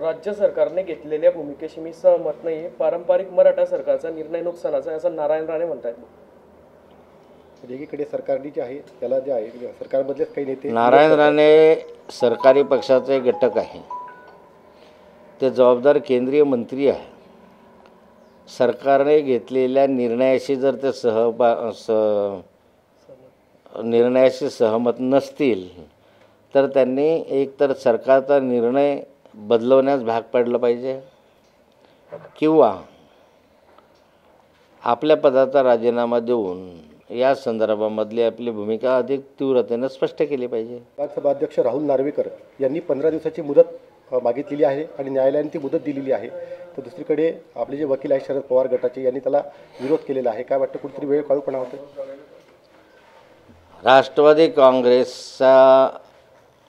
राज्य सरकारने घेतलेल्या भूमिकेशी मी सहमत नाही. पारंपरिक मराठा सरकारचा निर्णय नुकसानाचा आहे असं नारायण राणे म्हणतात. एकीकडे सरकारने जे आहे त्याला जे आहे सरकारमधलेच काही नेते नारायण राणे सरकारी पक्षाचे घटक आहे, ते जबाबदार केंद्रीय मंत्री आहे. सरकारने घेतलेल्या निर्णयाशी जर ते निर्णयाशी सहमत नसतील तर त्यांनी एकतर सरकारचा निर्णय बदलवण्यास भाग पाडलं पाहिजे किंवा आपल्या पदाचा राजीनामा देऊन या संदर्भामधली आपली भूमिका अधिक तीव्रतेने स्पष्ट केली पाहिजे. विधानसभा अध्यक्ष राहुल नार्वेकर यांनी 15 दिवसाची मुदत मागितलेली आहे आणि न्यायालयाने ती मुदत दिलेली आहे. तर दुसरीकडे आपले जे वकील आहेत शरद पवार गटाचे यांनी त्याला विरोध केलेला आहे. काय वाटतं, कुठेतरी वेळ काढूपणा होतो? राष्ट्रवादी काँग्रेसचा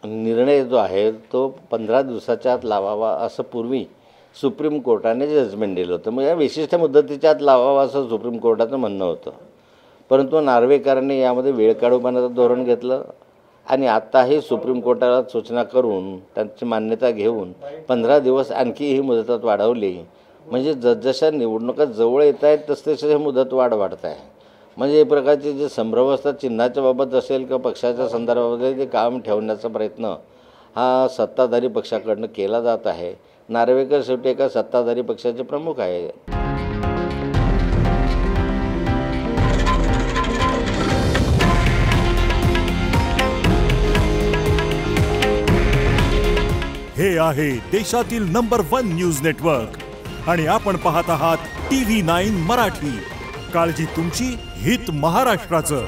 निर्णय जो आहे तो 15 दिवसाच्या आत लावावा असं पूर्वी सुप्रीम कोर्टाने जजमेंट दिलं होतं. म्हणजे विशिष्ट मुदतीच्या आत लावावा असं सुप्रीम कोर्टाचं म्हणणं होतं. परंतु नार्वेकरांनी यामध्ये वेळ काढूपणाचं धोरण घेतलं आणि आत्ताही सुप्रीम कोर्टाला सूचना करून त्यांची मान्यता घेऊन 15 दिवस आणखी ही मुदत वाढवली. म्हणजे जसजशा निवडणुका जवळ येत आहेत तसतसे हे मुदत वाढत आहे. म्हणजे एक प्रकारचे जे संभ्रम चिन्हाच्या बाबत असेल किंवा पक्षाच्या संदर्भामध्ये ते कायम ठेवण्याचा प्रयत्न हा सत्ताधारी पक्षाकडनं केला जात आहे. नार्वेकर शेवटी एका सत्ताधारी पक्षाचे प्रमुख आहे. हे आहे देशातील नंबर 1 न्यूज नेटवर्क आणि आपण पाहत आहात TV9 मराठी. काळजी तुमची, हित महाराष्ट्राचं.